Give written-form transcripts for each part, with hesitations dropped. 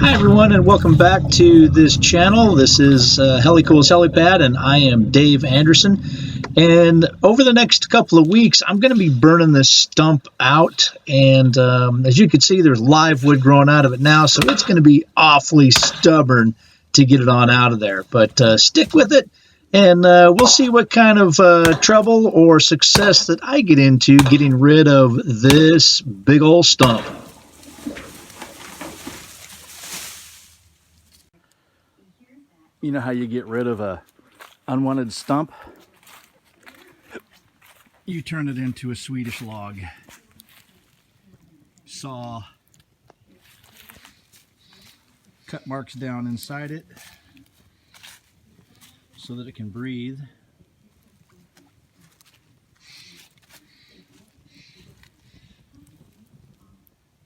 Hi everyone, and welcome back to this channel. This is Helicool's Helipad, and I am Dave Anderson. And over the next couple of weeks, I'm going to be burning this stump out. And as you can see, there's live wood growing out of it now, so it's going to be awfully stubborn to get it on out of there. But stick with it, and we'll see what kind of trouble or success that I get into getting rid of this big old stump. You know how you get rid of a unwanted stump? You turn it into a Swedish log. Saw cut marks down inside it so that it can breathe.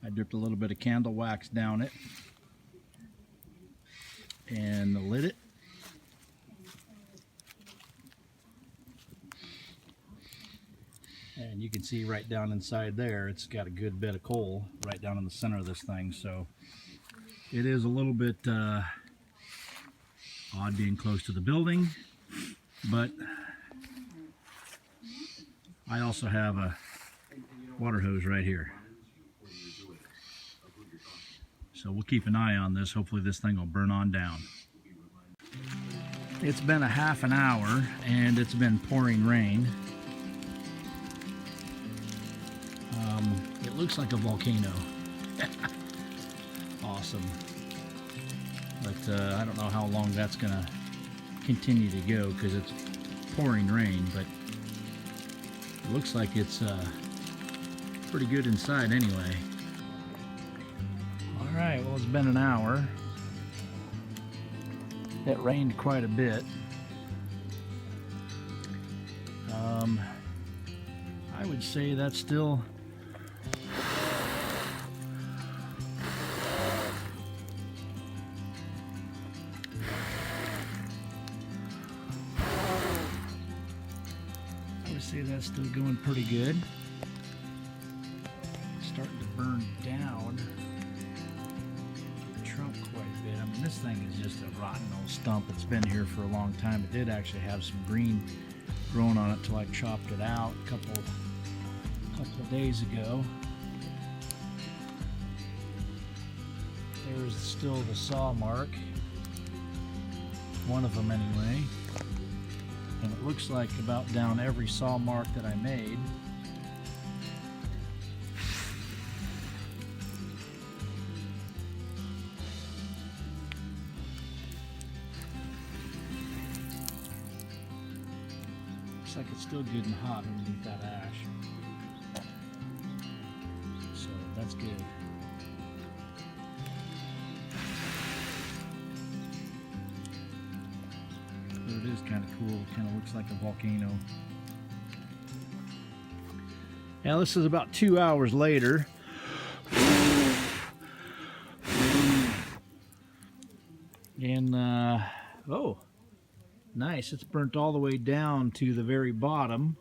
I dripped a little bit of candle wax down it and lit it. And you can see right down inside there, it's got a good bit of coal right down in the center of this thing. So it is a little bit odd being close to the building, but I also have a water hose right here. So we'll keep an eye on this. Hopefully this thing will burn on down. It's been a half an hour and it's been pouring rain. It looks like a volcano. Awesome. But I don't know how long that's gonna continue to go because it's pouring rain, but it looks like it's pretty good inside anyway. All right, well, it's been an hour. It rained quite a bit. I would say that's still going pretty good. It's starting to burn down the trunk quite a bit. I mean, this thing is just a rotten old stump. It's been here for a long time. It did actually have some green growing on it till I chopped it out a couple of days ago. There's still the saw mark, one of them anyway. And it looks like about down every saw mark that I made. Looks like it's still good and hot underneath that ash. So that's good. It is kind of cool. It kind of looks like a volcano. Now this is about 2 hours later. And oh, nice. It's burnt all the way down to the very bottom.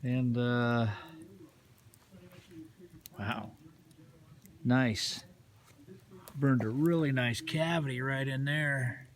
And wow, nice. Burned a really nice cavity right in there.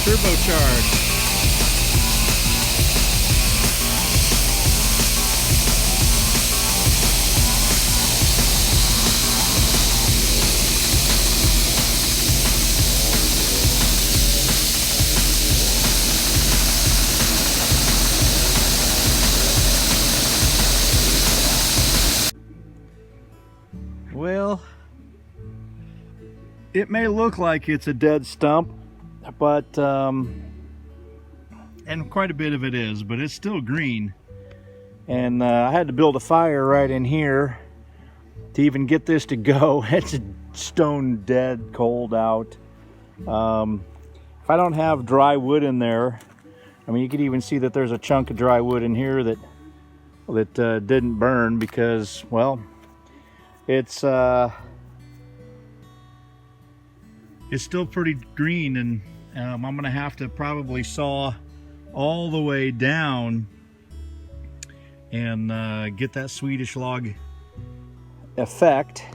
Turbocharged. Well, it may look like it's a dead stump, but and quite a bit of it is, but it's still green. And I had to build a fire right in here to even get this to go. It's stone dead cold out. If I don't have dry wood in there, I mean, you could even see that there's a chunk of dry wood in here that didn't burn because, well, it's still pretty green, and I'm gonna have to probably saw all the way down and get that Swedish log effect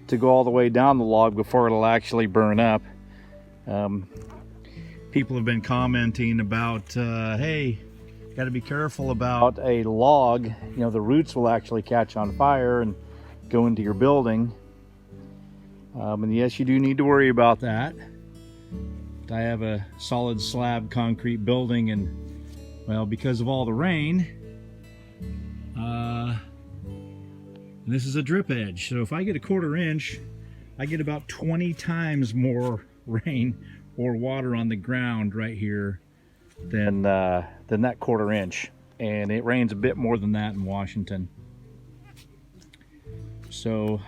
to go all the way down the log before it'll actually burn up. People have been commenting about, hey, got to be careful about a log. You know, the roots will actually catch on fire and go into your building. And yes, you do need to worry about that. I have a solid slab concrete building, and well, because of all the rain, this is a drip edge. So if I get a 1/4 inch, I get about 20 times more rain or water on the ground right here than that 1/4 inch. And it rains a bit more than that in Washington. So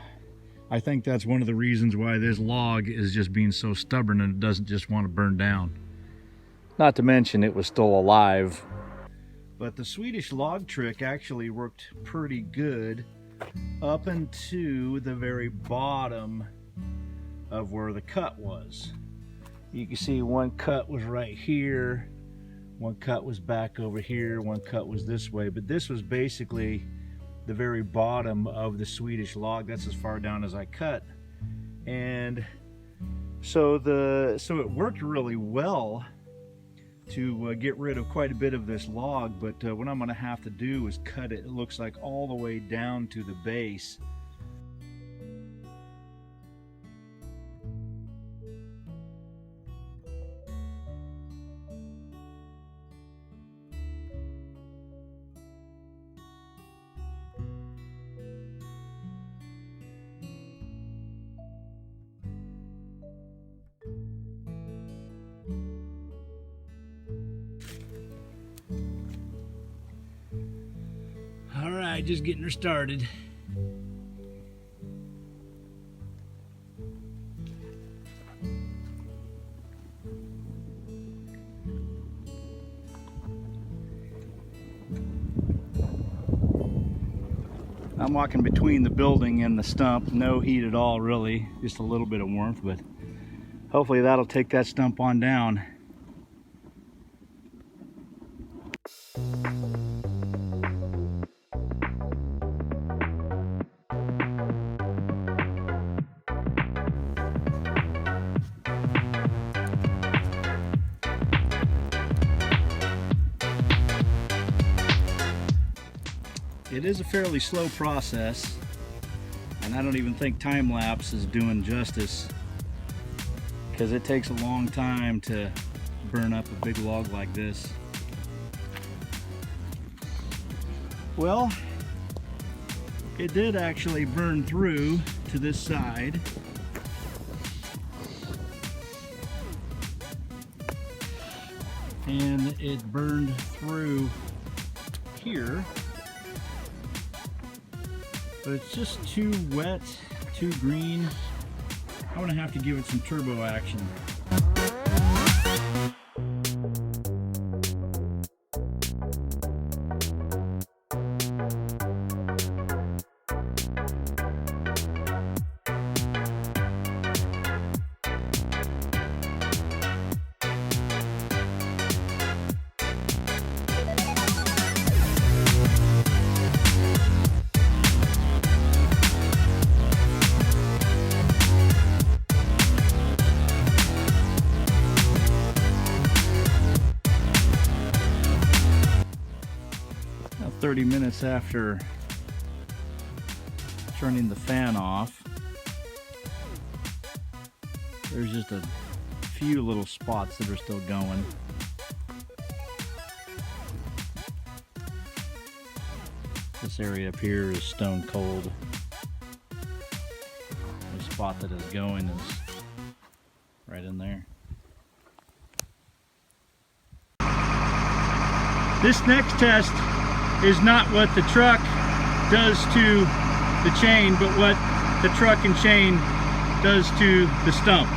I think that's one of the reasons why this log is just being so stubborn and it doesn't just want to burn down. Not to mention it was still alive. But the Swedish log trick actually worked pretty good up into the very bottom of where the cut was. You can see one cut was right here, one cut was back over here, one cut was this way, but this was basically the very bottom of the Swedish log. That's as far down as I cut. And so it worked really well to get rid of quite a bit of this log, but what I'm going to have to do is cut it, it looks like, all the way down to the base. All right, just getting her started. I'm walking between the building and the stump. No heat at all, really. Just a little bit of warmth, but hopefully that'll take that stump on down. It is a fairly slow process, and I don't even think time-lapse is doing justice, because it takes a long time to burn up a big log like this. Well, it did actually burn through to this side. And it burned through here. But it's just too wet, too green. I'm gonna have to give it some turbo action. Now 30 minutes after turning the fan off, there's just a few little spots that are still going. This area up here is stone cold. The spot that is going is right in there. This next test is not what the truck does to the chain, but what the truck and chain does to the stump.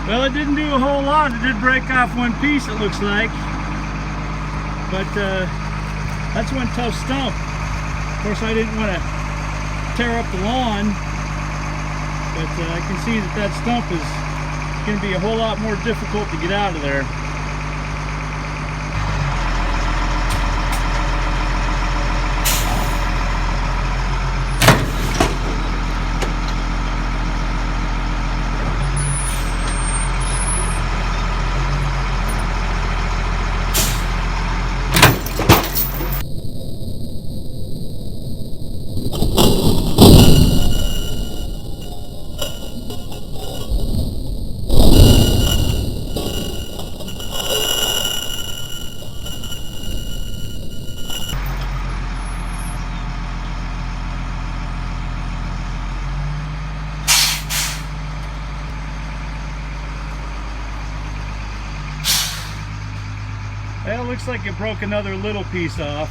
Well, it didn't do a whole lot. It did break off one piece, it looks like. But that's one tough stump. Of course, I didn't want to tear up the lawn, but I can see that that stump is going to be a whole lot more difficult to get out of there. Well, it looks like it broke another little piece off.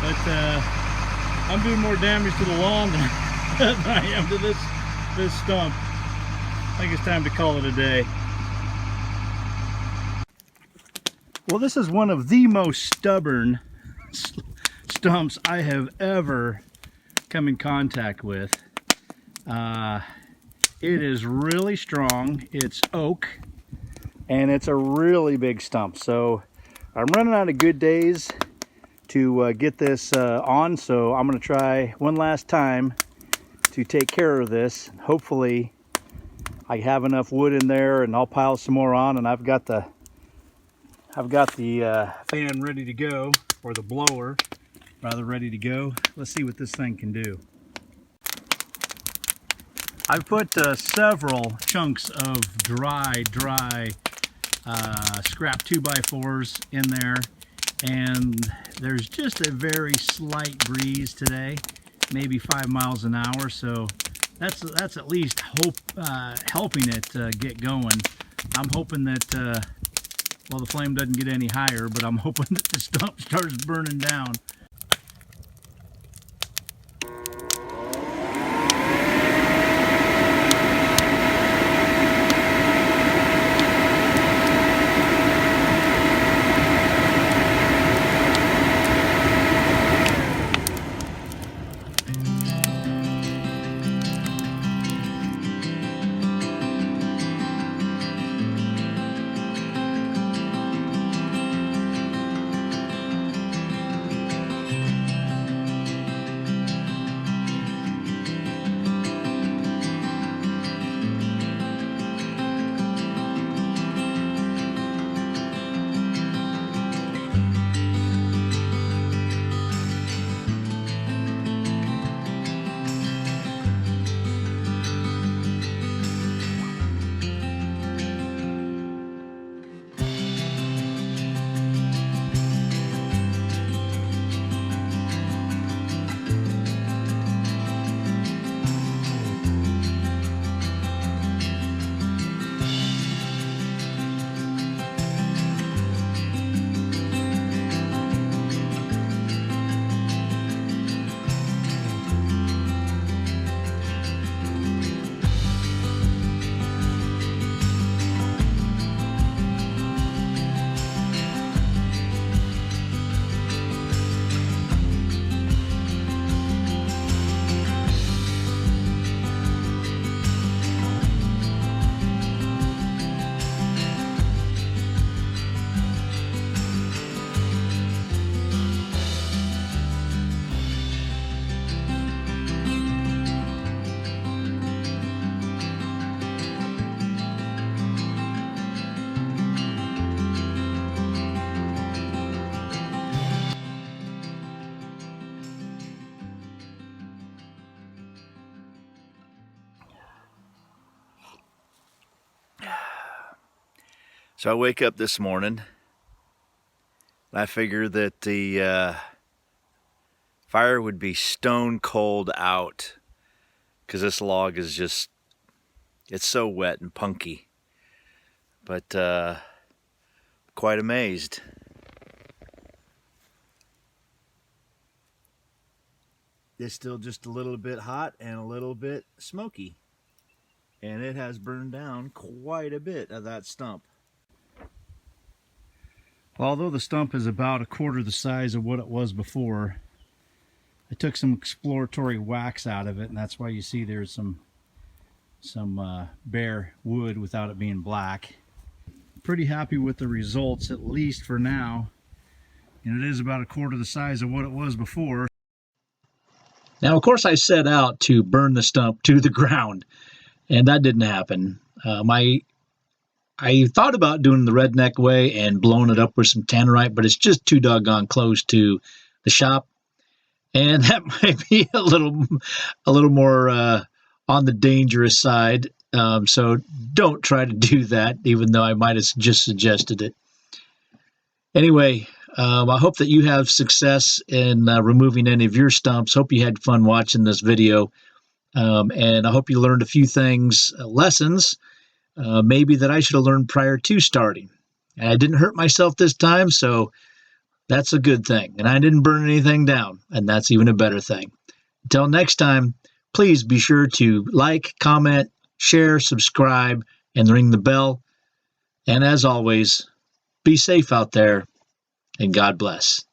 But I'm doing more damage to the lawn than I am to this stump. I think it's time to call it a day. Well, this is one of the most stubborn stumps I have ever come in contact with. It is really strong. It's oak. And it's a really big stump, so I'm running out of good days to get this on, so I'm going to try one last time to take care of this. Hopefully I have enough wood in there and I'll pile some more on, and I've got the fan ready to go, or the blower rather ready to go. Let's see what this thing can do. I've put several chunks of dry scrap 2x4s in there, and there's just a very slight breeze today, maybe 5 miles an hour, so that's at least helping it get going. I'm hoping that well, the flame doesn't get any higher, but I'm hoping that the stump starts burning down. So I wake up this morning, and I figure that the fire would be stone cold out, because this log is just, it's so wet and punky. But quite amazed. It's still just a little bit hot and a little bit smoky. And it has burned down quite a bit of that stump. Although the stump is about a quarter the size of what it was before, I took some exploratory wax out of it, and that's why you see there's some bare wood without it being black. Pretty happy with the results, at least for now. And it is about a quarter the size of what it was before. Now, of course, I set out to burn the stump to the ground, and that didn't happen. I thought about doing the redneck way and blowing it up with some tannerite, but it's just too doggone close to the shop, and that might be a little more on the dangerous side. So don't try to do that, even though I might have just suggested it. Anyway, I hope that you have success in removing any of your stumps. Hope you had fun watching this video, and I hope you learned a few things, lessons, maybe that I should have learned prior to starting. And I didn't hurt myself this time, so that's a good thing. And I didn't burn anything down, and that's even a better thing. Until next time, please be sure to like, comment, share, subscribe, and ring the bell. And as always, be safe out there, and God bless.